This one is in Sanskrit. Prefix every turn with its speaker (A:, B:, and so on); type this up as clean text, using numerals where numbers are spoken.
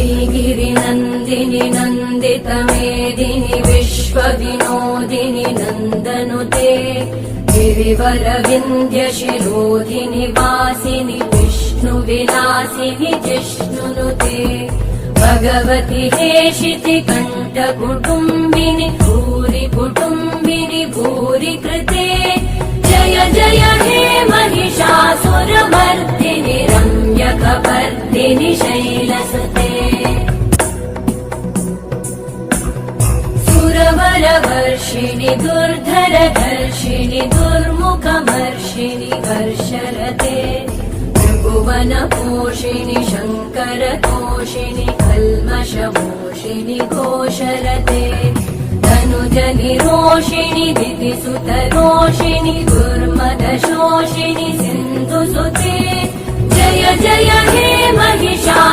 A: श्रीगिरिनन्दिनि नन्दितमेदिनि विश्वविनोदिनि नन्दनुते गिरिवरविन्ध्यशिरोधिनि वासिनि विष्णुविलासिनि जिष्णुनुते भगवति हेशिति कण्ठकुटुम्बिनि भूरि कुटुम्बिनि भूरि कृते जय जय हे महिषासुरमर्दिनि रम्यकपर्दिनि शैलसुते सुरवरवर्षिणि दुर्धरधर्षिणि दुर्मुखमर्षिणि हर्षरते त्रिभुवनपोषिणि शङ्करतोषिणि कल्मषमोषिणि घोषरते धनुजनिरोषिणि दितिसुतरोषिणि दुर्मदशोषिणि सिन्धुसुते जय जय हे महिषा।